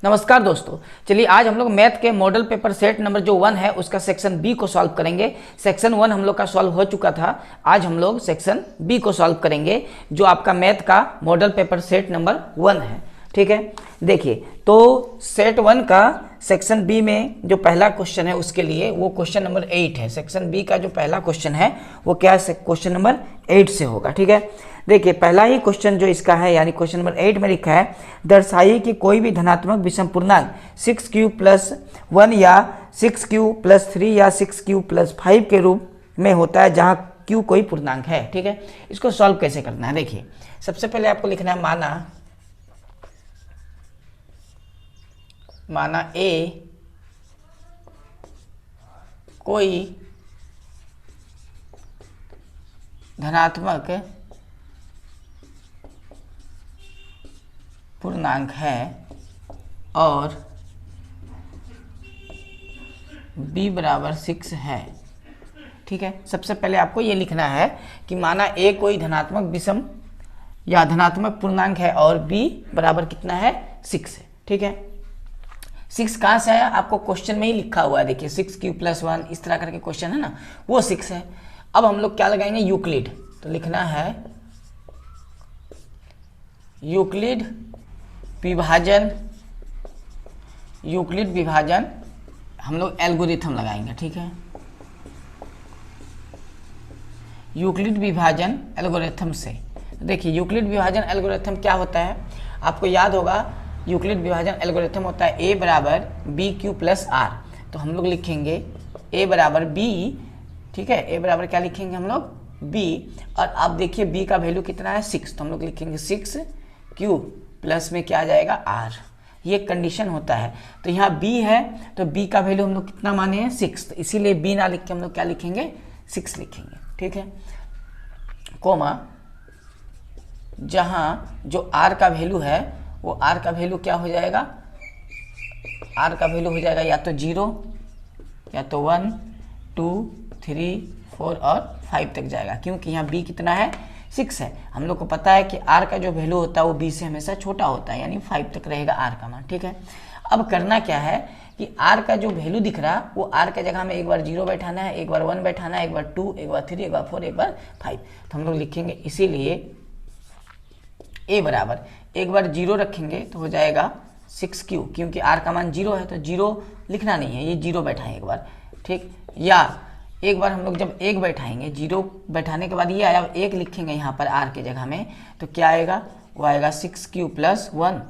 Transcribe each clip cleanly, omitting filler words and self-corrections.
नमस्कार दोस्तों, चलिए आज हम लोग मैथ के मॉडल पेपर सेट नंबर जो 1 है उसका सेक्शन बी को सॉल्व करेंगे। सेक्शन 1 हम लोग का सॉल्व हो चुका था, आज हम लोग सेक्शन बी को सॉल्व करेंगे जो आपका मैथ का मॉडल पेपर सेट नंबर 1 है। ठीक है, देखिए तो सेट 1 का सेक्शन बी में जो पहला क्वेश्चन है उसके लिए वो क्वेश्चन नंबर 8 है। सेक्शन बी का जो पहला क्वेश्चन है वो क्या है, क्वेश्चन नंबर 8 से होगा। ठीक है, देखिए पहला ही क्वेश्चन जो इसका है यानी क्वेश्चन नंबर 8 में लिखा है, दर्शाइए कि कोई भी धनात्मक विषम पूर्णांक 6q+1 या 6q+3 या 6q+5 के रूप में होता है जहां q कोई पूर्णांक है। ठीक है, इसको सॉल्व कैसे करना है, देखिए सबसे पहले आपको लिखना है माना a कोई धनात्मक पूर्णांक है और b बराबर 6 है। ठीक है, सबसे पहले आपको ये लिखना है कि माना a कोई धनात्मक विषम या धनात्मक पूर्णांक है और b बराबर कितना है, 6 है। ठीक है, 6 कहाँ से आया, आपको क्वेश्चन में ही लिखा हुआ है, देखिए 6q+1 इस तरह करके क्वेश्चन है ना, वो 6 है। अब हम लोग क्या लगाएंगे, यूक्लिड, तो लिखना है यूक्लिड विभाजन हम लोग एल्गोरिथम लगाएंगे। ठीक है, यूक्लिड विभाजन एल्गोरिथम से, देखिए यूक्लिड विभाजन एल्गोरिथम क्या होता है, आपको याद होगा यूक्लिड विभाजन एल्गोरिथम होता है a बराबर bq+r। तो हम लोग लिखेंगे a बराबर b। ठीक है, a बराबर क्या लिखेंगे हम लोग, b, और आप देखिए b का वैल्यू कितना है, 6, तो हम लोग लिखेंगे 6q प्लस में क्या आ जाएगा, r। ये कंडीशन होता है। तो यहाँ b है तो b का वैल्यू हम लोग कितना माने हैं, 6, तो इसीलिए b ना लिख के हम लोग क्या लिखेंगे, 6 लिखेंगे। ठीक है, कोमा जहाँ जो r का वैल्यू है वो r का वैल्यू क्या हो जाएगा, r का वैल्यू हो जाएगा या तो 0 या तो 1 2 3 4 और 5 तक जाएगा, क्योंकि यहाँ b कितना है, 6 है। हम लोग को पता है कि r का जो वैल्यू होता है वो b से हमेशा छोटा होता है, यानी 5 तक रहेगा r का मान। ठीक है, अब करना क्या है कि r का जो वैल्यू दिख रहा है वो r के जगह में एक बार 0 बैठाना है, एक बार 1 बैठाना है, एक बार 2, एक बार 3, एक बार 4, एक बार 5। तो हम लोग लिखेंगे इसीलिए a बराबर एक बार 0 रखेंगे तो हो जाएगा 6q, क्योंकि r का मान 0 है तो 0 लिखना नहीं है, ये 0 बैठाएं एक बार। ठीक, या एक बार हम लोग जब 1 बैठाएंगे, 0 बैठाने के बाद ये आया 1 लिखेंगे यहाँ पर r के जगह में, तो क्या आएगा, वो आएगा 6q+1।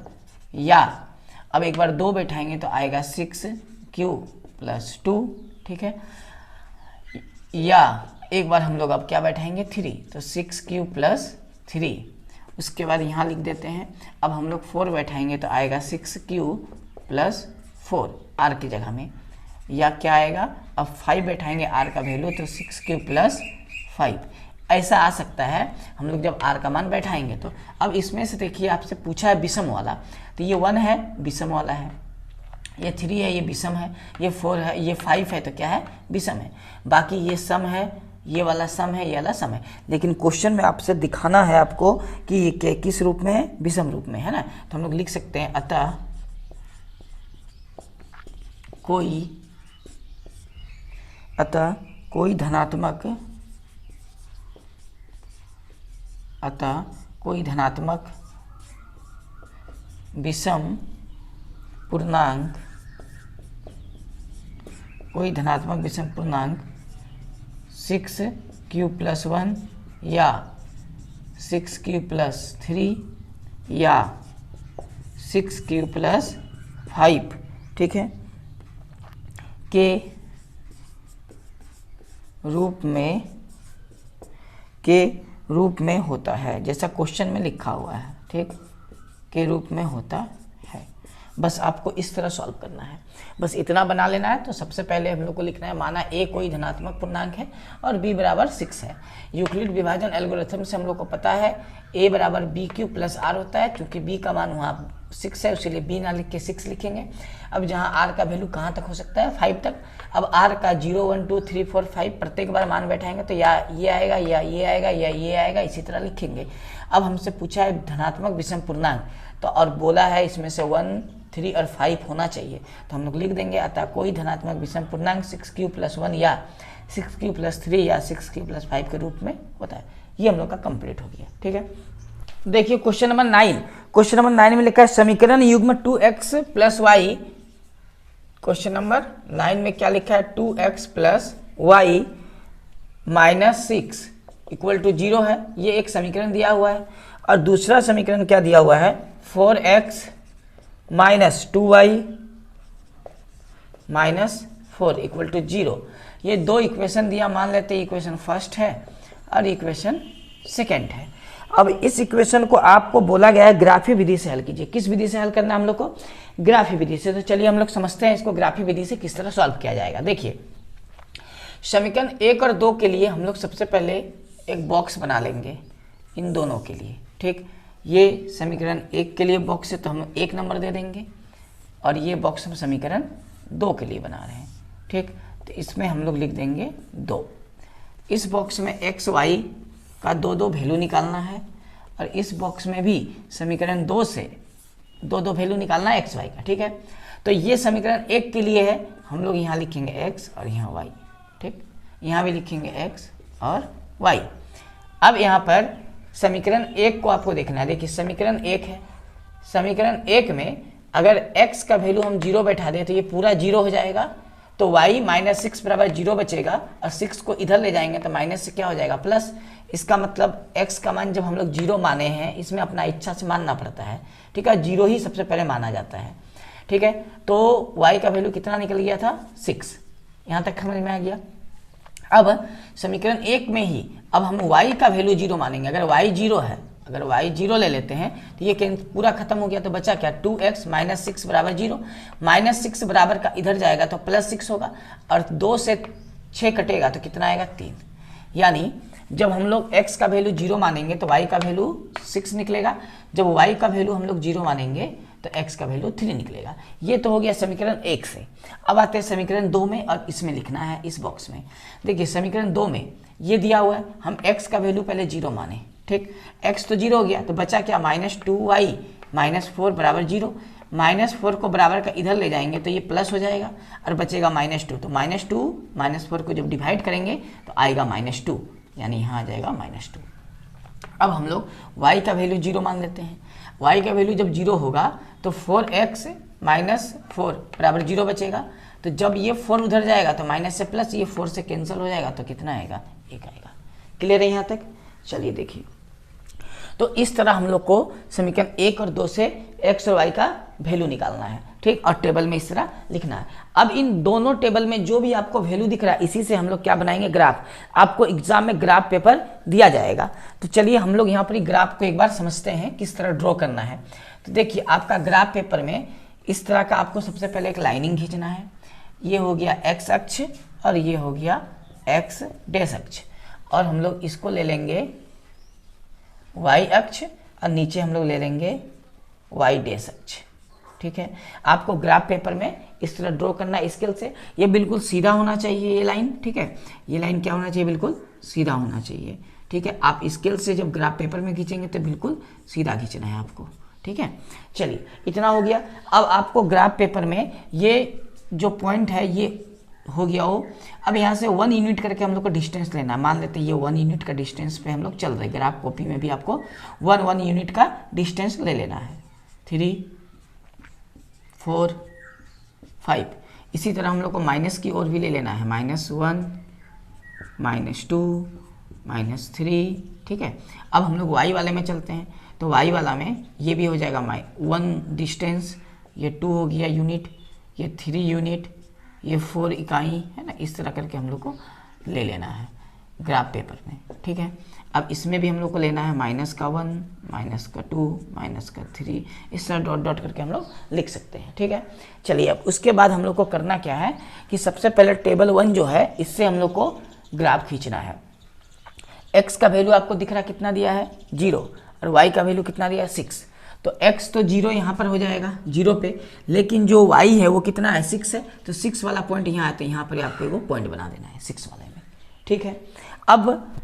या अब एक बार 2 बैठाएंगे तो आएगा 6q+2। ठीक है, या एक बार हम लोग अब क्या बैठाएंगे, 3, तो 6q+3। उसके बाद यहाँ लिख देते हैं, अब हम लोग 4 बैठाएंगे तो आएगा 6q+4 r की जगह में, या क्या आएगा, अब 5 बैठाएंगे r का वैल्यू तो 6q+5 ऐसा आ सकता है हम लोग जब r का मान बैठाएंगे। तो अब इसमें से देखिए आपसे पूछा है विषम वाला, तो ये 1 है विषम वाला है, ये 3 है ये विषम है, ये 4 है, ये 5 है तो क्या है, विषम है। बाकी ये सम है, ये वाला सम है, ये वाला सम है, लेकिन क्वेश्चन में आपसे दिखाना है आपको कि ये किस रूप में है, विषम रूप में है ना। तो हम लोग लिख सकते हैं अतः कोई धनात्मक विषम पूर्णांक 6q+1 या 6q+3 या 6q+5, ठीक है, के रूप में होता है, जैसा क्वेश्चन में लिखा हुआ है। ठीक, के रूप में होता है। बस आपको इस तरह सॉल्व करना है, बस इतना बना लेना है। तो सबसे पहले हम लोग को लिखना है माना a कोई धनात्मक पूर्णांक है और b बराबर 6 है। यूक्लिड विभाजन एल्गोरिथम से हम लोग को पता है a बराबर bq+r होता है, क्योंकि b का मान वहाँ 6 है इसीलिए b ना लिख के 6 लिखेंगे। अब जहाँ r का वैल्यू कहाँ तक हो सकता है, 5 तक। अब r का 0 1 2 3 4 5 प्रत्येक बार मान बैठाएंगे तो या ये आएगा या ये आएगा या ये आएगा, इसी तरह लिखेंगे। अब हमसे पूछा है धनात्मक विषम पूर्णांक, तो और बोला है इसमें से 1 3 और 5 होना चाहिए। तो हम लोग लिख देंगे अतः कोई धनात्मक विषम पूर्णांक 6q + 1 या 6q + 3 या 6q + 5 के रूप में होता है। ये हम लोग का कंप्लीट हो गया। ठीक है, देखिए क्वेश्चन नंबर 9। क्वेश्चन नंबर 9 में लिखा है समीकरण युग्म 2x + y। क्वेश्चन नंबर 9 में क्या लिखा है, 2x + y - 6 = 0 है। ये एक समीकरण दिया हुआ है। और दूसरा समीकरण क्या दिया हुआ है, 4x - 2y - 4 = 0। ये दो इक्वेशन दिया, मान लेते हैं इक्वेशन फर्स्ट है और इक्वेशन सेकंड है। अब इस इक्वेशन को आपको बोला गया है ग्राफी विधि से हल कीजिए। किस विधि से हल करना है हम लोग को, ग्राफी विधि से। तो चलिए हम लोग समझते हैं इसको ग्राफी विधि से किस तरह सॉल्व किया जाएगा। देखिए समीकरण 1 और 2 के लिए हम लोग सबसे पहले एक बॉक्स बना लेंगे इन दोनों के लिए। ठीक, ये समीकरण 1 के लिए बॉक्स है तो हम 1 नंबर दे देंगे और ये बॉक्स हम समीकरण 2 के लिए बना रहे हैं। ठीक, तो इसमें हम लोग लिख देंगे 2। इस बॉक्स में x y का 2 वैल्यू निकालना है और इस बॉक्स में भी समीकरण 2 से 2 वैल्यू निकालना है x y का। ठीक है, तो ये समीकरण 1 के लिए है, हम लोग यहाँ लिखेंगे x और यहाँ y। ठीक, यहाँ भी लिखेंगे x और y। अब यहाँ पर समीकरण 1 को आपको देखना है। देखिए समीकरण 1 है, समीकरण 1 में अगर x का वैल्यू हम 0 बैठा दें तो ये पूरा 0 हो जाएगा, तो y - 6 = 0 बचेगा और 6 को इधर ले जाएंगे तो माइनस से क्या हो जाएगा प्लस। इसका मतलब x का मान जब हम लोग 0 माने हैं, इसमें अपना इच्छा से मानना पड़ता है। ठीक है, 0 ही सबसे पहले माना जाता है। ठीक है, तो y का वैल्यू कितना निकल गया था 6। यहाँ तक समझ में आ गया। अब समीकरण 1 में ही अब हम y का वैल्यू 0 मानेंगे। अगर y 0 है, अगर y 0 ले लेते हैं तो ये पूरा खत्म हो गया, तो बचा क्या 2x - 6 = 0। -6 बराबर का इधर जाएगा तो +6 होगा और 2 से 6 कटेगा तो कितना आएगा 3। यानी जब हम लोग x का वैल्यू 0 मानेंगे तो y का वैल्यू 6 निकलेगा। जब y का वैल्यू हम लोग 0 मानेंगे तो x का वैल्यू 3 निकलेगा। ये तो हो गया समीकरण 1 से। अब आते हैं समीकरण 2 में और इसमें लिखना है इस बॉक्स में। देखिए समीकरण 2 में ये दिया हुआ है, हम x का वैल्यू पहले 0 माने। ठीक, x तो 0 हो गया तो बचा क्या -2y - 4 = 0। -4 को बराबर का इधर ले जाएंगे तो ये प्लस हो जाएगा और बचेगा -2। तो -2 - 4 को जब डिवाइड करेंगे तो आएगा -2, यानी यहाँ आ जाएगा -2। अब हम लोग y का वैल्यू 0 मान लेते हैं। y का वैल्यू जब 0 होगा तो 4x - 4 = 0 बचेगा। तो जब ये 4 उधर जाएगा तो माइनस से प्लस, ये 4 से कैंसिल हो जाएगा तो कितना आएगा 1 आएगा। क्लियर है यहाँ तक? चलिए देखिए, तो इस तरह हम लोग को समीकरण 1 और 2 से x और y का वैल्यू निकालना है। ठीक, और टेबल में इस तरह लिखना है। अब इन दोनों टेबल में जो भी आपको वैल्यू दिख रहा है, इसी से हम लोग क्या बनाएंगे ग्राफ। आपको एग्जाम में ग्राफ पेपर दिया जाएगा। तो चलिए हम लोग यहाँ पर ग्राफ को एक बार समझते हैं किस तरह ड्रॉ करना है। तो देखिए आपका ग्राफ पेपर में इस तरह का आपको सबसे पहले एक लाइनिंग खींचना है। ये हो गया x अक्ष और ये हो गया x डैश अक्ष, और हम लोग इसको ले लेंगे y अक्ष और नीचे हम लोग ले लेंगे y डैश अक्ष। ठीक है, आपको ग्राफ पेपर में इस तरह ड्रॉ करना है स्केल से। ये बिल्कुल सीधा होना चाहिए ये लाइन। ठीक है, ये लाइन क्या होना चाहिए, बिल्कुल सीधा होना चाहिए। ठीक है, आप स्केल से जब ग्राफ पेपर में खींचेंगे तो बिल्कुल सीधा खींचना है आपको। ठीक है, चलिए इतना हो गया। अब आपको ग्राफ पेपर में ये जो पॉइंट है ये हो गया हो। अब यहाँ से 1 यूनिट करके हम लोग को डिस्टेंस लेना है। मान लेते हैं ये 1 यूनिट का डिस्टेंस पे हम लोग चल रहे हैं। ग्राफ कॉपी में भी आपको 1 यूनिट का डिस्टेंस ले लेना है। 3 4 5। इसी तरह हम लोग को माइनस की ओर भी ले लेना है, -1 -2 -3। ठीक है, अब हम लोग y वाले में चलते हैं। तो y वाला में ये भी हो जाएगा 1 डिस्टेंस, ये 2 हो गया यूनिट, ये 3 यूनिट, ये 4 इकाई है ना। इस तरह करके हम लोग को ले लेना है ग्राफ पेपर में। ठीक है, अब इसमें भी हम लोग को लेना है -1 -2 -3। इस तरह डॉट डॉट करके हम लोग लिख सकते हैं। ठीक है, चलिए अब उसके बाद हम लोग को करना क्या है कि सबसे पहले टेबल 1 जो है इससे हम लोग को ग्राफ खींचना है। x का वैल्यू आपको दिख रहा है कितना दिया है 0, और y का वैल्यू कितना दिया है 6। तो x तो 0 यहाँ पर हो जाएगा 0 पे, लेकिन जो y है वो कितना है 6 है। तो 6 वाला पॉइंट यहाँ आते हैं, यहाँ पर आपको वो पॉइंट बना देना है 6 वाले में। ठीक है, अब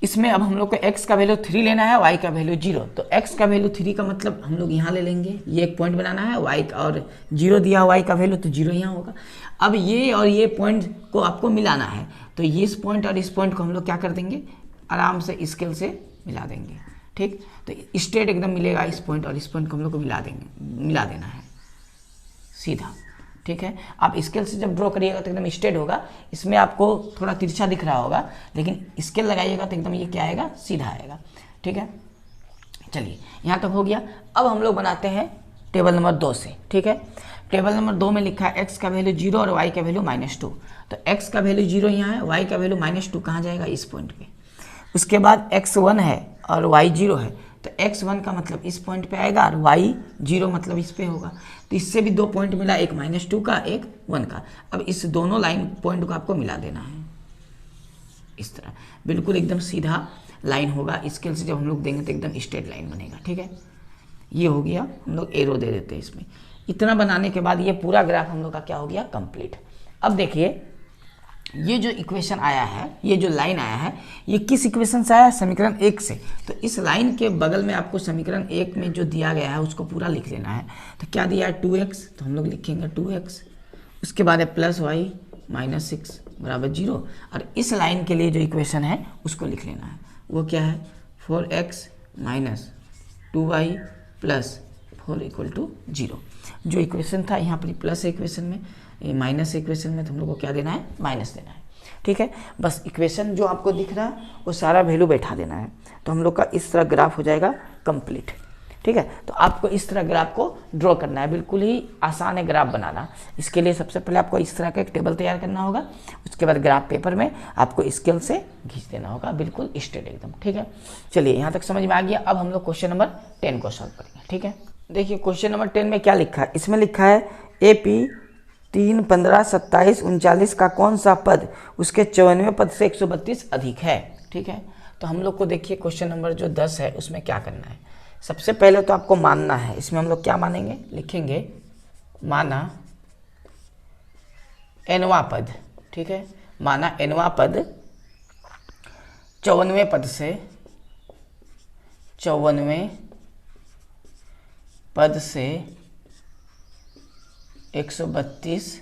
इसमें अब हम लोग को x का वैल्यू 3 लेना है, y का वैल्यू 0। तो x का वैल्यू 3 का मतलब हम लोग यहाँ ले लेंगे, ये एक पॉइंट बनाना है, y का और 0 दिया y का वैल्यू तो 0 यहाँ होगा। अब ये और ये पॉइंट को आपको मिलाना है, तो ये इस पॉइंट और इस पॉइंट को हम लोग क्या कर देंगे, आराम से स्केल से मिला देंगे। ठीक, तो स्ट्रेट एकदम मिलेगा, इस पॉइंट और इस पॉइंट को हम लोग को मिला देना है सीधा। ठीक है, आप स्केल से जब ड्रॉ करिएगा तो एकदम स्ट्रेट होगा, इसमें आपको थोड़ा तिरछा दिख रहा होगा, लेकिन स्केल लगाइएगा तो एकदम ये क्या आएगा, सीधा आएगा। ठीक है, चलिए यहाँ तक हो गया। अब हम लोग बनाते हैं टेबल नंबर 2 से। ठीक है, टेबल नंबर 2 में लिखा है x का वैल्यू 0 और y का वैल्यू -2। तो x का वैल्यू 0 यहाँ है, y का वैल्यू -2 कहाँ जाएगा, इस पॉइंट पे। उसके बाद x 1 है और y 0 है, तो x 1 का मतलब इस पॉइंट पे आएगा और y 0 मतलब इस पे होगा। तो इससे भी 2 पॉइंट मिला, एक -2 का, एक 1 का। अब इस दोनों लाइन पॉइंट को आपको मिला देना है इस तरह, बिल्कुल एकदम सीधा लाइन होगा। स्केल से जब हम लोग देंगे तो एकदम स्ट्रेट लाइन बनेगा। ठीक है, ये हो गया, हम लोग एरो दे देते हैं इसमें। इतना बनाने के बाद ये पूरा ग्राफ हम लोग का क्या हो गया, कंप्लीट। अब देखिए ये जो इक्वेशन आया है, ये जो लाइन आया है, ये किस इक्वेशन से आया है, समीकरण 1 से। तो इस लाइन के बगल में आपको समीकरण 1 में जो दिया गया है उसको पूरा लिख लेना है। तो क्या दिया है, 2x, तो हम लोग लिखेंगे 2x। उसके बाद है +y -6 बराबर 0। और इस लाइन के लिए जो इक्वेशन है उसको लिख लेना है, वो क्या है, 4x - 2y + 4 = 0। जो इक्वेशन था यहाँ पर प्लस इक्वेशन में, माइनस इक्वेशन में, तो हम लोग को क्या देना है, माइनस देना है। ठीक है, बस इक्वेशन जो आपको दिख रहा है वो सारा वैल्यू बैठा देना है, तो हम लोग का इस तरह ग्राफ हो जाएगा कंप्लीट। ठीक है, तो आपको इस तरह ग्राफ को ड्रॉ करना है, बिल्कुल ही आसान है ग्राफ बनाना। इसके लिए सबसे पहले आपको इस तरह का एक टेबल तैयार करना होगा, उसके बाद ग्राफ पेपर में आपको स्केल से खींच देना होगा, बिल्कुल स्ट्रेट एकदम। ठीक है, चलिए यहाँ तक समझ में आ गया। अब हम लोग क्वेश्चन नंबर 10 को सॉल्व करेंगे। ठीक है, देखिए क्वेश्चन नंबर 10 में क्या लिखा है, इसमें लिखा है AP 3, 15, 27, 39 का कौन सा पद उसके 94 पद से 132 अधिक है। ठीक है, तो हम लोग को देखिए क्वेश्चन नंबर जो 10 है उसमें क्या करना है। सबसे पहले तो आपको मानना है, इसमें हम लोग क्या मानेंगे, लिखेंगे माना nवां पद। ठीक है, माना nवां पद 54वें पद से 54वें पद से 132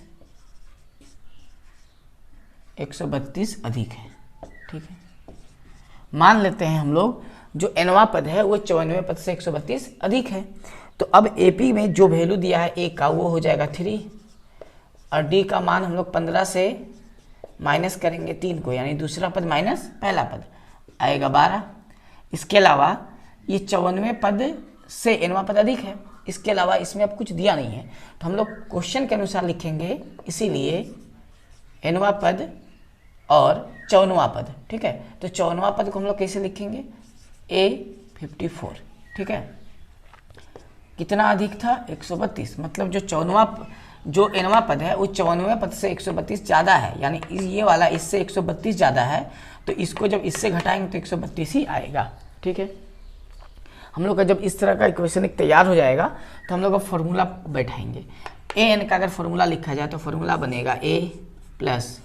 अधिक है। ठीक है, मान लेते हैं हम लोग जो nवां पद है वो 54वें पद से 132 अधिक है। तो अब AP में जो वैल्यू दिया है A का वो हो जाएगा 3, और D का मान हम लोग 15 से माइनस करेंगे 3 को, यानी दूसरा पद माइनस पहला पद आएगा 12। इसके अलावा ये 54वें पद से nवां पद अधिक है, इसके अलावा इसमें अब कुछ दिया नहीं है, तो हम लोग क्वेश्चन के अनुसार लिखेंगे, इसीलिए nवां पद और 54वां पद। ठीक है, तो 54वां पद को हम लोग कैसे लिखेंगे, A54। ठीक है, कितना अधिक था, 132, मतलब जो nवां पद है वो 54वें पद से 132 ज़्यादा है, यानी ये वाला इससे 132 ज़्यादा है, तो इसको जब इससे घटाएंगे तो 132 ही आएगा। ठीक है, हम लोग का जब इस तरह का इक्वेशन एक तैयार हो जाएगा तो हम लोग का फॉर्मूला बैठाएंगे। an का अगर फॉर्मूला लिखा जाए तो फॉर्मूला बनेगा a +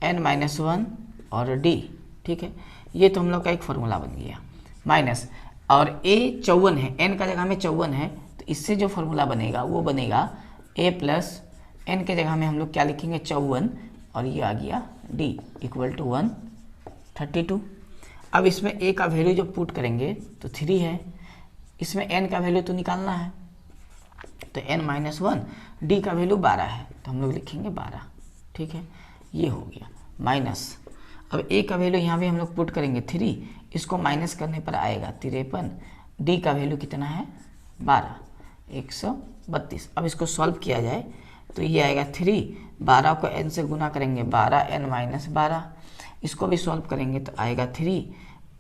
n-1 और d। ठीक है, ये तो हम लोग का एक फॉर्मूला बन गया, माइनस, और a 54 है, n का जगह में 54 है, तो इससे जो फॉर्मूला बनेगा वो बनेगा a + n के जगह में हम लोग क्या लिखेंगे, 54, और ये आ गया d = 132। अब इसमें a का वैल्यू जब पुट करेंगे तो 3 है, इसमें n का वैल्यू तो निकालना है, तो n-1, d का वैल्यू 12 है, तो हम लोग लिखेंगे 12। ठीक है, ये हो गया माइनस। अब a का वैल्यू यहाँ भी हम लोग पुट करेंगे 3, इसको माइनस करने पर आएगा 53, d का वैल्यू कितना है 12, 132। अब इसको सॉल्व किया जाए तो ये आएगा 3, 12 को n से गुना करेंगे 12, n-12, इसको भी सॉल्व करेंगे तो आएगा 3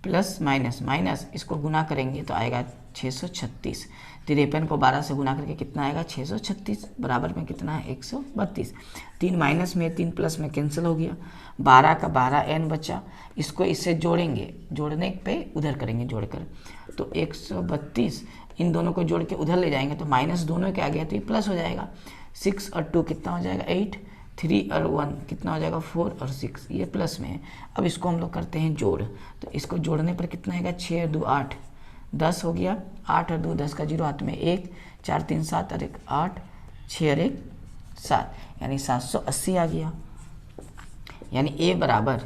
प्लस माइनस माइनस, इसको गुना करेंगे तो आएगा 636। 53 को 12 से गुना करके कितना आएगा, 636, बराबर में कितना है 132। 3 माइनस में 3 प्लस में कैंसिल हो गया, 12 का 12 n बचा, इसको इससे जोड़ेंगे, जोड़ने पे उधर करेंगे जोड़कर, तो 132, इन दोनों को जोड़ के उधर ले जाएंगे तो माइनस दोनों के आ गया तो ये प्लस हो जाएगा। 6 और 2 कितना हो जाएगा 8, 3 और 1 कितना हो जाएगा 4 और 6, ये प्लस में है। अब इसको हम लोग करते हैं जोड़, तो इसको जोड़ने पर कितना आएगा 6 और 2 8, 10 हो गया। 8 और 2 10 का 0 हाथ में 1, 4 3 7 और 1 8, 6 और 1 7, यानी 780 आ गया। यानी ए बराबर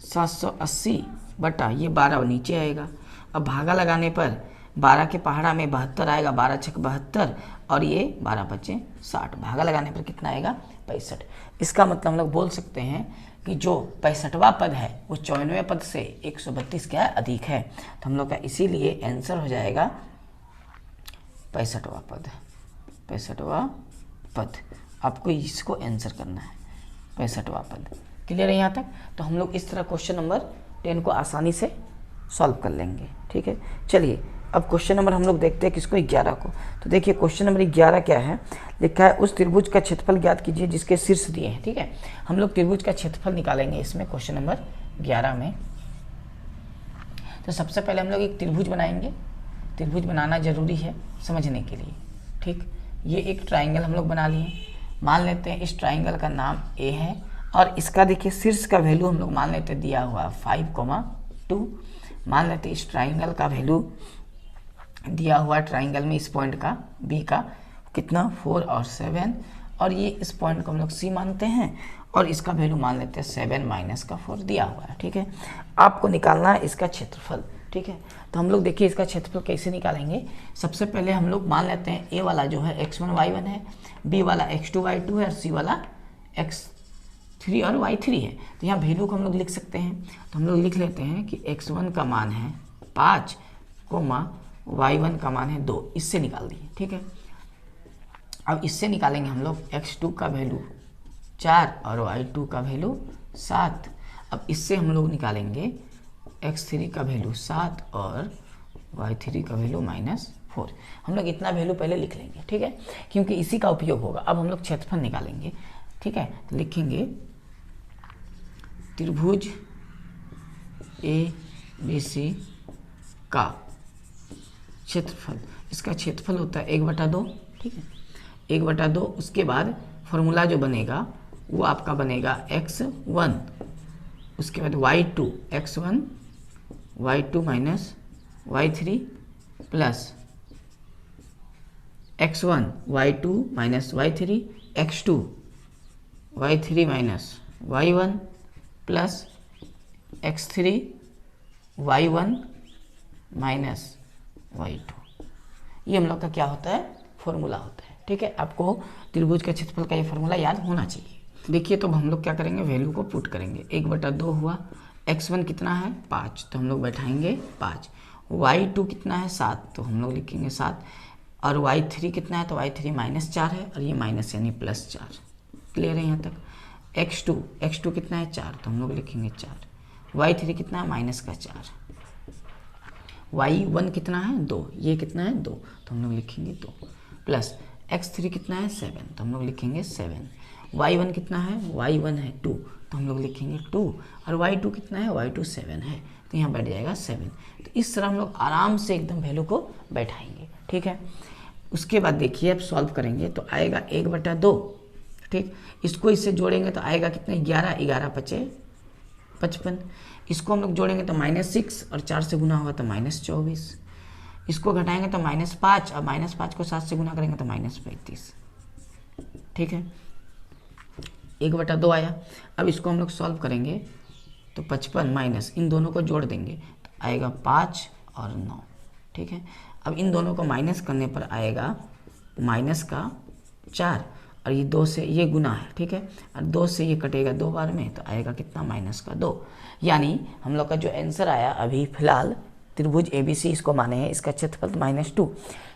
780 बटा ये 12 नहीं आएगा। अब भागा लगाने पर 12 के पहाड़ा में 72 आएगा, 12 छक 72 और ये 12 बचे 60, भागा लगाने पर कितना आएगा 65। इसका मतलब हम लोग बोल सकते हैं कि जो 65वां पद है वो 94वें पद से 132 क्या है अधिक है। तो हम लोग का इसीलिए आंसर हो जाएगा 65वां पद, 65वां पद। आपको इसको आंसर करना है 65वां पद। क्लियर है यहाँ तक? तो हम लोग इस तरह क्वेश्चन नंबर 10 को आसानी से सॉल्व कर लेंगे। ठीक है, चलिए अब क्वेश्चन नंबर हम लोग देखते हैं किसको 11 को। तो देखिए क्वेश्चन नंबर 11 क्या है, लिखा है उस त्रिभुज का क्षेत्रफल ज्ञात कीजिए जिसके शीर्ष दिए हैं। ठीक है, हम लोग त्रिभुज का क्षेत्रफल निकालेंगे इसमें क्वेश्चन नंबर 11 में। तो सबसे पहले हम लोग एक त्रिभुज बनाएंगे, त्रिभुज बनाना जरूरी है समझने के लिए। ठीक, ये एक ट्राइंगल हम लोग बना लिए, मान लेते हैं इस ट्राइंगल का नाम ए है और इसका देखिए शीर्ष का वैल्यू हम लोग मान लेते दिया हुआ 5,2। मान लेते इस ट्राइंगल का वैल्यू दिया हुआ ट्राइंगल में इस पॉइंट का बी का कितना 4 और 7, और ये इस पॉइंट को हम लोग सी मानते हैं और इसका वैल्यू मान लेते हैं 7 माइनस का 4 दिया हुआ है। ठीक है, आपको निकालना है इसका क्षेत्रफल। ठीक है, तो हम लोग देखिए इसका क्षेत्रफल कैसे निकालेंगे। सबसे पहले हम लोग मान लेते हैं ए वाला जो है x1 y1 है, बी वाला x2 y2 है और सी वाला x3 और y3 है। तो यहाँ वैल्यू को हम लोग लिख सकते हैं। तो हम लोग लिख लेते हैं कि x1 का मान है 5, y1 का मान है 2, इससे निकाल दिए। ठीक है, अब इससे निकालेंगे हम लोग x2 का वैल्यू 4 और y2 का वैल्यू 7। अब इससे हम लोग निकालेंगे x3 का वैल्यू 7 और y3 का वैल्यू -4। हम लोग इतना वैल्यू पहले लिख लेंगे। ठीक है, क्योंकि इसी का उपयोग होगा। अब हम लोग क्षेत्रफल निकालेंगे। ठीक है, तो लिखेंगे त्रिभुज ABC का क्षेत्रफल, इसका क्षेत्रफल होता है 1/2। ठीक है, 1/2। उसके बाद फॉर्मूला जो बनेगा वो आपका बनेगा x1, उसके बाद y2 x1 y2 minus y3 plus x1 y2 minus y3 x2 y3 minus y1 plus x3 y1 minus y2। ये हम लोग का क्या होता है फॉर्मूला होता है। ठीक है, आपको त्रिभुज के क्षेत्रफल का ये फॉर्मूला याद होना चाहिए। देखिए तो हम लोग क्या करेंगे, वैल्यू को पुट करेंगे। 1/2 हुआ, x1 कितना है 5, तो हम लोग बैठाएंगे 5। y2 कितना है 7, तो हम लोग लिखेंगे 7। और y3 कितना है, तो y3 -4 है और ये माइनस यानी +4। क्लियर है यहाँ तक? x2 कितना है 4, तो हम लोग लिखेंगे 4। y3 कितना है -4। y1 कितना है 2, ये कितना है 2, तो हम लोग लिखेंगे 2 प्लस x3 कितना है 7, तो हम लोग लिखेंगे 7। y1 कितना है, y1 है 2, तो हम लोग लिखेंगे 2। और y2 कितना है, y2 7 है, तो यहाँ बैठ जाएगा 7। तो इस तरह हम लोग आराम से एकदम वैल्यू को बैठाएंगे। ठीक है, उसके बाद देखिए अब सॉल्व करेंगे तो आएगा 1/2। ठीक, इसको इससे जोड़ेंगे तो आएगा कितना 11, 11 × 5 = 55। इसको हम लोग जोड़ेंगे तो -6 और 4 से गुना होगा तो -24। इसको घटाएंगे तो -5 और -5 को 7 से गुना करेंगे तो -35। ठीक है, 1/2 आया। अब इसको हम लोग सॉल्व करेंगे तो 55 माइनस इन दोनों को जोड़ देंगे तो आएगा 5 और 9। ठीक है, अब इन दोनों को माइनस करने पर आएगा -4 और ये 2 से ये गुना है। ठीक है, और 2 से ये कटेगा 2 बार में तो आएगा कितना -2। यानी हम लोग का जो आंसर आया अभी फिलहाल त्रिभुज ABC इसको माने हैं, इसका क्षेत्रफल -2।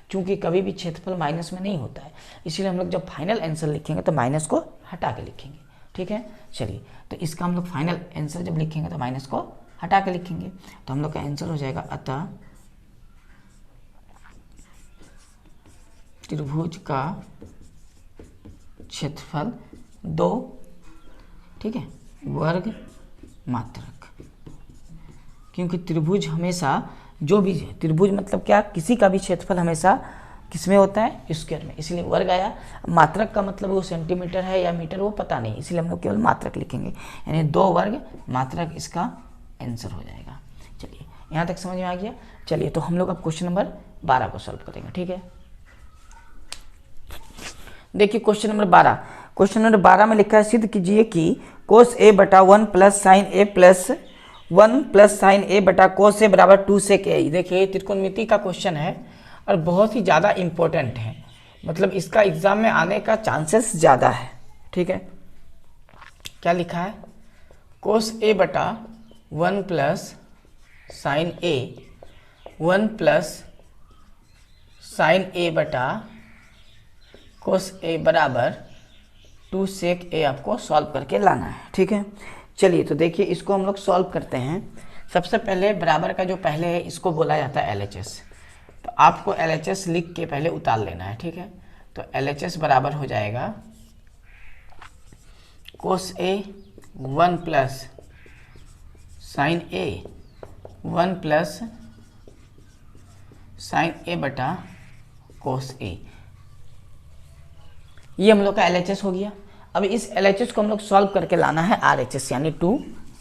क्योंकि कभी भी क्षेत्रफल माइनस में नहीं होता है, इसीलिए हम लोग जब फाइनल आंसर लिखेंगे तो माइनस को हटा के लिखेंगे। ठीक है, चलिए तो इसका हम लोग फाइनल आंसर जब लिखेंगे तो माइनस को हटा के लिखेंगे। तो हम लोग का आंसर हो जाएगा अतः त्रिभुज का क्षेत्रफल 2, ठीक है, वर्ग मात्रक। क्योंकि त्रिभुज हमेशा जो भी त्रिभुज मतलब क्या, किसी का भी क्षेत्रफल हमेशा किसमें होता है, स्क्वायर में, इसलिए वर्ग आया। मात्रक का मतलब वो सेंटीमीटर है या मीटर वो पता नहीं, इसलिए हम लोग केवल मात्रक लिखेंगे, यानी 2 वर्ग मात्रक इसका आंसर हो जाएगा। चलिए यहाँ तक समझ में आ गया। चलिए तो हम लोग अब क्वेश्चन नंबर 12 को सॉल्व करेंगे, ठीक है। देखिए क्वेश्चन नंबर 12, क्वेश्चन नंबर 12 में लिखा है सिद्ध कीजिए कि cos a बटा 1 प्लस साइन ए प्लस 1 प्लस साइन ए बटा cos a बराबर 2 sec a। देखिए त्रिकोणमिति का क्वेश्चन है और बहुत ही ज़्यादा इम्पोर्टेंट है, मतलब इसका एग्जाम में आने का चांसेस ज़्यादा है, ठीक है। क्या लिखा है, cos a बटा 1 प्लस साइन ए 1 प्लस साइन ए बटा cos a बराबर 2 sec a आपको सॉल्व करके लाना है, ठीक है। चलिए तो देखिए इसको हम लोग सॉल्व करते हैं। सबसे पहले बराबर का जो पहले है इसको बोला जाता है LHS, तो आपको LHS लिख के पहले उतार लेना है, ठीक है। तो LHS बराबर हो जाएगा cos a 1 plus sign a 1 plus sign a बटा cos a। ये हम लोग का LHS हो गया। अब इस LHS को हम लोग सॉल्व करके लाना है RHS यानी 2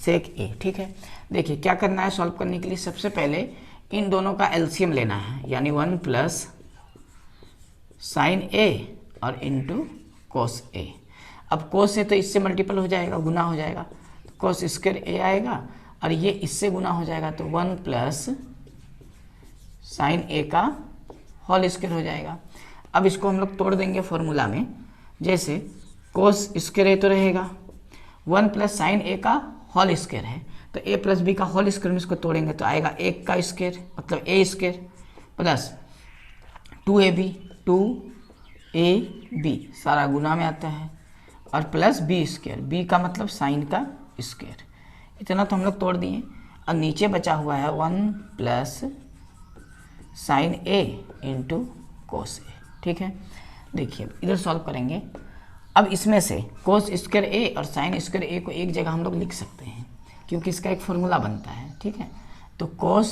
sec a, ठीक है। देखिए क्या करना है सॉल्व करने के लिए, सबसे पहले इन दोनों का एलसीएम लेना है, यानी 1 प्लस साइन a और इंटू cos a। अब cos a तो इससे मल्टीपल हो जाएगा, गुना हो जाएगा, तो cos स्क्वायर a आएगा और ये इससे गुना हो जाएगा, तो 1 प्लस साइन a का होल स्क्वायर हो जाएगा। अब इसको हम लोग तोड़ देंगे फॉर्मूला में, जैसे cos स्क्वायर a तो रहेगा, 1 प्लस साइन a का होल स्क्वायर है, तो a प्लस b का होल स्क्वायर में इसको तोड़ेंगे तो आएगा 1 का स्क्वायर मतलब a स्क्वायर प्लस 2ab सारा गुना में आता है और प्लस b स्क्वायर, b का मतलब साइन का स्क्वायर। इतना तो हम लोग तोड़ दिए। अब नीचे बचा हुआ है 1 plus sign a into cos a, ठीक है। देखिए इधर सॉल्व करेंगे। अब इसमें से cos स्क्वायर a और साइन स्क्वायर a को एक जगह हम लोग लिख सकते हैं क्योंकि इसका एक फॉर्मूला बनता है, ठीक है। तो cos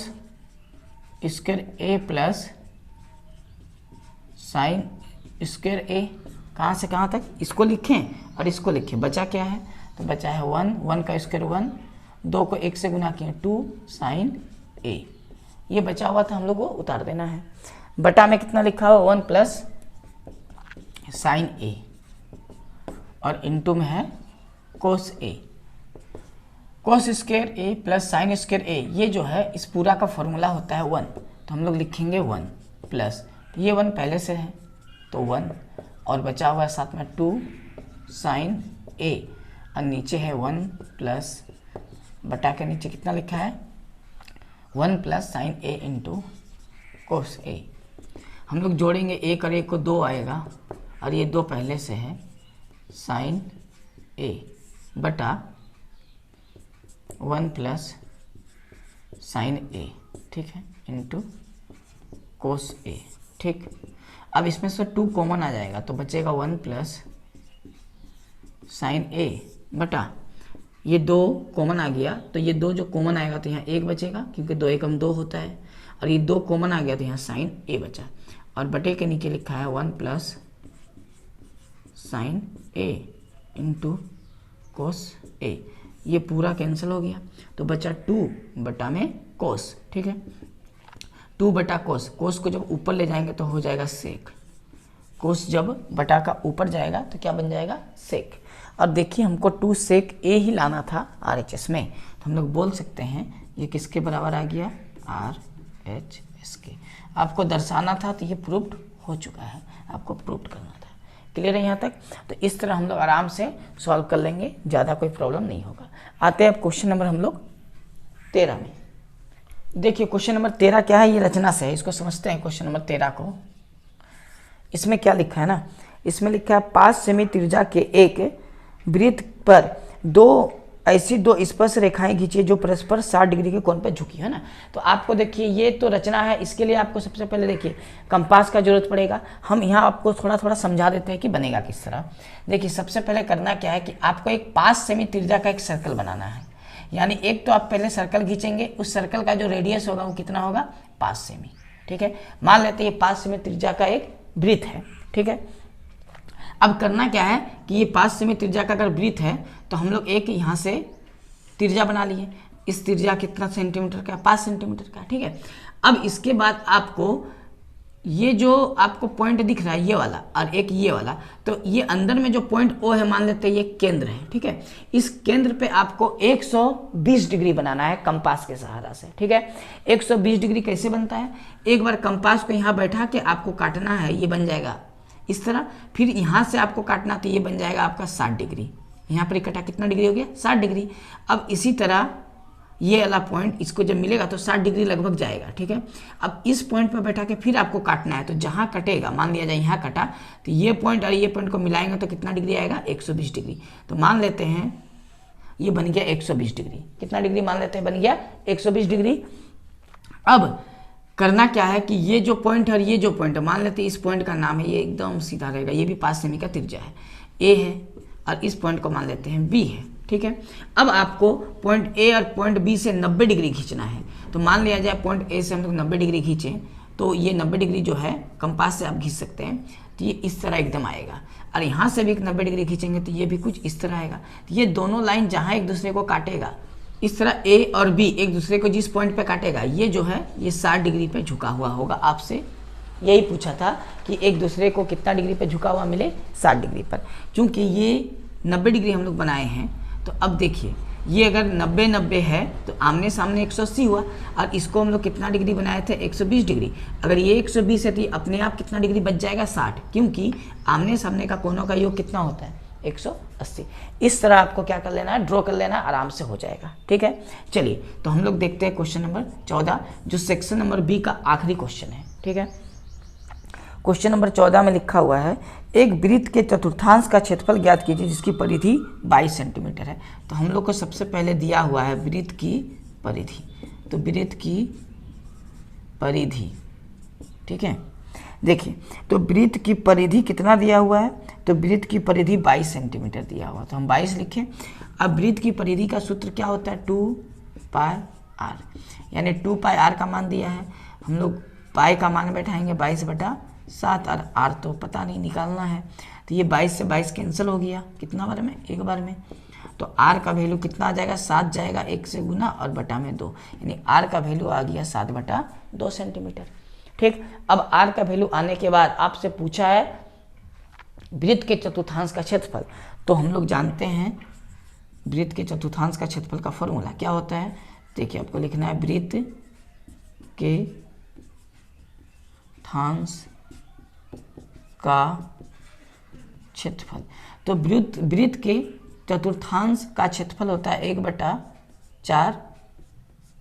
square a plus sine square a, कहाँ से कहाँ तक इसको लिखें और इसको लिखें, बचा क्या है, तो बचा है 1 का स्क्वायर 1, 2 को 1 से गुना किए 2 साइन a। ये बचा हुआ था हम लोग को उतार देना है। बटा में कितना लिखा हुआ 1 प्लस साइन a और इनटू में है cos a। cos square a plus sine square a, ये जो है इस पूरा का फॉर्मूला होता है 1, तो हम लोग लिखेंगे 1 प्लस, ये 1 पहले से है तो 1 और बचा हुआ है साथ में 2 साइन a और नीचे है 1 प्लस, बटा के नीचे कितना लिखा है 1 plus sign a into cos a। हम लोग जोड़ेंगे 1 और 1 को 2 आएगा और ये 2 पहले से है साइन a बटा 1 प्लस साइन a, ठीक है, इंटू cos a, ठीक। अब इसमें से 2 कॉमन आ जाएगा तो बचेगा 1 प्लस साइन a बटा, ये 2 कॉमन आ गया तो ये 2 जो कॉमन आएगा तो यहाँ 1 बचेगा क्योंकि 2 एकम 2 होता है, और ये 2 कॉमन आ गया तो यहाँ साइन a बचा, और बटे के नीचे लिखा है 1 plus sign a into cos a। ये पूरा कैंसिल हो गया तो बचा 2 बटा में cos, ठीक है। 2 बटा cos, cos को जब ऊपर ले जाएंगे तो हो जाएगा sec, cos जब बटा का ऊपर जाएगा तो क्या बन जाएगा sec। और देखिए हमको 2 sec a ही लाना था RHS में, तो हम लोग बोल सकते हैं ये किसके बराबर आ गया, RHS के। आपको दर्शाना था तो ये प्रूव्ड हो चुका है, आपको प्रूव्ड करना था। क्लियर है यहाँ तक? तो इस तरह हम लोग आराम से सॉल्व कर लेंगे, ज़्यादा कोई प्रॉब्लम नहीं होगा। आते हैं अब क्वेश्चन नंबर हम लोग 13 में। देखिए क्वेश्चन नंबर 13 क्या है, ये रचना से है, इसको समझते हैं। क्वेश्चन नंबर 13 को, इसमें क्या लिखा है ना, इसमें लिखा है 5 सेमी त्रिज्या के एक वृत्त पर ऐसी दो स्पर्श रेखाएं खींचिए जो परस्पर 60 डिग्री के कोण पर झुकी है ना। तो आपको देखिए ये तो रचना है, इसके लिए आपको सबसे पहले देखिए कंपास का जरूरत पड़ेगा। हम यहाँ आपको थोड़ा थोड़ा समझा देते हैं कि बनेगा किस तरह। देखिए सबसे पहले करना क्या है कि आपको एक 5 सेमी त्रिज्या का एक सर्कल बनाना है, यानी एक तो आप पहले सर्कल खींचेंगे, उस सर्कल का जो रेडियस होगा वो कितना होगा 5 सेमी, ठीक है। मान लेते हैं ये 5 सेमी त्रिज्या का एक वृत्त है, ठीक है। अब करना क्या है कि ये 5 सेमी त्रिज्या का अगर वृत्त है तो हम लोग एक यहाँ से त्रिज्या बना लिए। इस त्रिज्या कितना सेंटीमीटर का? 5 सेंटीमीटर का, ठीक है। अब इसके बाद आपको ये जो आपको पॉइंट दिख रहा है ये वाला और एक ये वाला, तो ये अंदर में जो पॉइंट ओ है मान लेते हैं ये केंद्र है, ठीक है। इस केंद्र पे आपको 120 डिग्री बनाना है कंपास के सहारा से, ठीक है। 120 डिग्री कैसे बनता है? एक बार कंपास को यहाँ बैठा के आपको काटना है, ये बन जाएगा इस तरह। फिर यहाँ से आपको काटना तो ये बन जाएगा आपका 60 डिग्री। यहाँ पर कटा कितना डिग्री हो गया? 60 डिग्री। अब इसी तरह ये वाला पॉइंट इसको जब मिलेगा तो 60 डिग्री लगभग जाएगा, ठीक है। अब इस पॉइंट पर बैठा के फिर आपको काटना है, तो जहाँ कटेगा मान लिया जाए यहाँ कटा, तो ये पॉइंट और ये पॉइंट को मिलाएंगे तो कितना डिग्री आएगा? 120 डिग्री। तो मान लेते हैं ये बन गया 120 डिग्री। कितना डिग्री मान लेते हैं? बन गया 120 डिग्री। अब करना क्या है कि ये जो पॉइंट है और ये जो पॉइंट है, मान लेते हैं इस पॉइंट का नाम है, ये एकदम सीधा रहेगा, ये भी 5 सेमी का त्रिज्या है, ए है, और इस पॉइंट को मान लेते हैं बी है, ठीक है। अब आपको पॉइंट ए और पॉइंट बी से 90 डिग्री खींचना है। तो मान लिया जाए पॉइंट ए से हम लोग 90 डिग्री खींचें तो ये 90 डिग्री जो है कंपास से आप खींच सकते हैं, तो ये इस तरह एकदम आएगा। और यहाँ से भी 90 डिग्री खींचेंगे तो ये भी कुछ इस तरह आएगा। तो ये दोनों लाइन जहाँ एक दूसरे को काटेगा, इस तरह ए और बी एक दूसरे को जिस पॉइंट पे काटेगा, ये जो है ये 60 डिग्री पे झुका हुआ होगा। आपसे यही पूछा था कि एक दूसरे को कितना डिग्री पे झुका हुआ मिले? 60 डिग्री पर। चूँकि ये 90 डिग्री हम लोग बनाए हैं, तो अब देखिए ये अगर 90-90 है तो आमने सामने 180 हुआ, और इसको हम लोग कितना डिग्री बनाए थे? 120 डिग्री। अगर ये 120 है तो ये अपने आप कितना डिग्री बच जाएगा? 60, क्योंकि आमने सामने का कोनों का योग कितना होता है? 180। इस तरह आपको क्या कर लेना है? ड्रॉ कर लेना, आराम से हो जाएगा, ठीक है। चलिए तो हम लोग देखते हैं क्वेश्चन नंबर 14, जो सेक्शन नंबर बी का आखिरी क्वेश्चन है, ठीक है। क्वेश्चन नंबर 14 में लिखा हुआ है, एक वृत्त के चतुर्थांश का क्षेत्रफल ज्ञात कीजिए जिसकी परिधि 22 सेंटीमीटर है। तो हम लोग को सबसे पहले दिया हुआ है वृत्त की परिधि, तो वृत्त की परिधि, ठीक है। देखिए तो वृत्त की परिधि कितना दिया हुआ है? तो वृत्त की परिधि 22 सेंटीमीटर दिया हुआ, तो हम 22 लिखें। अब वृत्त की परिधि का सूत्र क्या होता है? 2πr, यानी 2πr का मान दिया है, हम लोग पाई का मान बैठाएंगे 22/7, और आर तो पता नहीं निकालना है, तो ये 22 से 22 कैंसिल हो गया, कितना बार में? एक बार में। तो आर का वैल्यू कितना आ जाएगा? 7 जाएगा, 1 से गुना और बटा में 2, यानी आर का वैल्यू आ गया 7/2 सेंटीमीटर, ठीक। अब आर का वैल्यू आने के बाद आपसे पूछा है वृत्त के चतुर्थांश का क्षेत्रफल, तो हम लोग जानते हैं वृत्त के चतुर्थांश का क्षेत्रफल का फॉर्मूला क्या होता है। देखिए आपको लिखना है वृत्त के चतुर्थांश का क्षेत्रफल, तो वृत्त के चतुर्थांश का क्षेत्रफल होता है 1/4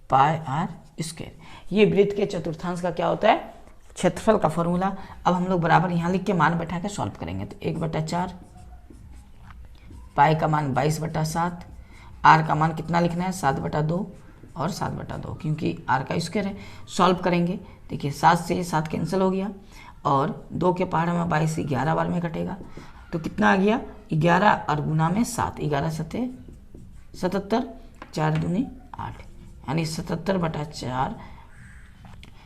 πr²। ये वृत्त के चतुर्थांश का क्या होता है? क्षेत्रफल का फॉर्मूला। अब हम लोग बराबर यहाँ लिख के मान बैठा के सॉल्व करेंगे, तो 1/4, पाई का मान 22/7, आर का मान कितना लिखना है? 7/2 और 7/2, क्योंकि आर का स्क्वायर है। सॉल्व करेंगे, देखिए 7 से 7 कैंसिल हो गया, और 2 के पहाड़ में 22 11 बार में कटेगा, तो कितना आ गया? 11 और गुना में 7, 11 7 77, 4 दूनी 8, यानी 77/4,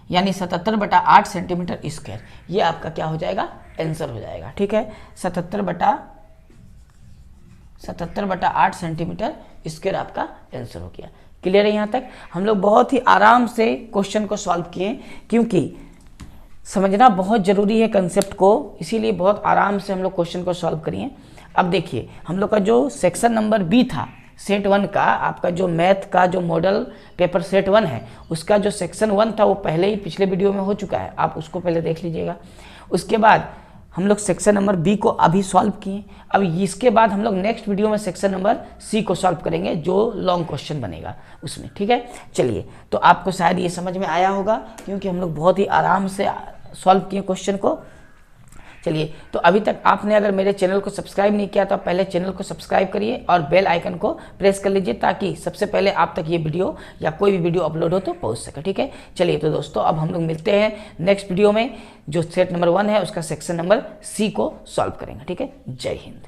यानी 77/8 सेंटीमीटर स्क्वायर। ये आपका क्या हो जाएगा? आंसर हो जाएगा, ठीक है। 77/8 सेंटीमीटर स्क्वायर आपका आंसर हो गया। क्लियर है? यहाँ तक हम लोग बहुत ही आराम से क्वेश्चन को सॉल्व किए, क्योंकि समझना बहुत ज़रूरी है कंसेप्ट को, इसीलिए बहुत आराम से हम लोग क्वेश्चन को सॉल्व करिए। अब देखिए हम लोग का जो सेक्शन नंबर बी था सेट 1 का, आपका जो मैथ का जो मॉडल पेपर सेट 1 है, उसका जो सेक्शन 1 था वो पहले ही पिछले वीडियो में हो चुका है, आप उसको पहले देख लीजिएगा। उसके बाद हम लोग सेक्शन नंबर बी को अभी सॉल्व किए। अब इसके बाद हम लोग नेक्स्ट वीडियो में सेक्शन नंबर सी को सॉल्व करेंगे, जो लॉन्ग क्वेश्चन बनेगा उसमें, ठीक है। चलिए तो आपको शायद ये समझ में आया होगा, क्योंकि हम लोग बहुत ही आराम से सॉल्व किए क्वेश्चन को। चलिए तो अभी तक आपने अगर मेरे चैनल को सब्सक्राइब नहीं किया तो आप पहले चैनल को सब्सक्राइब करिए और बेल आइकन को प्रेस कर लीजिए, ताकि सबसे पहले आप तक ये वीडियो या कोई भी वीडियो अपलोड हो तो पहुंच सके, ठीक है। चलिए तो दोस्तों अब हम लोग मिलते हैं नेक्स्ट वीडियो में, जो सेट नंबर 1 है उसका सेक्शन नंबर सी को सॉल्व करेंगे, ठीक है। जय हिंद।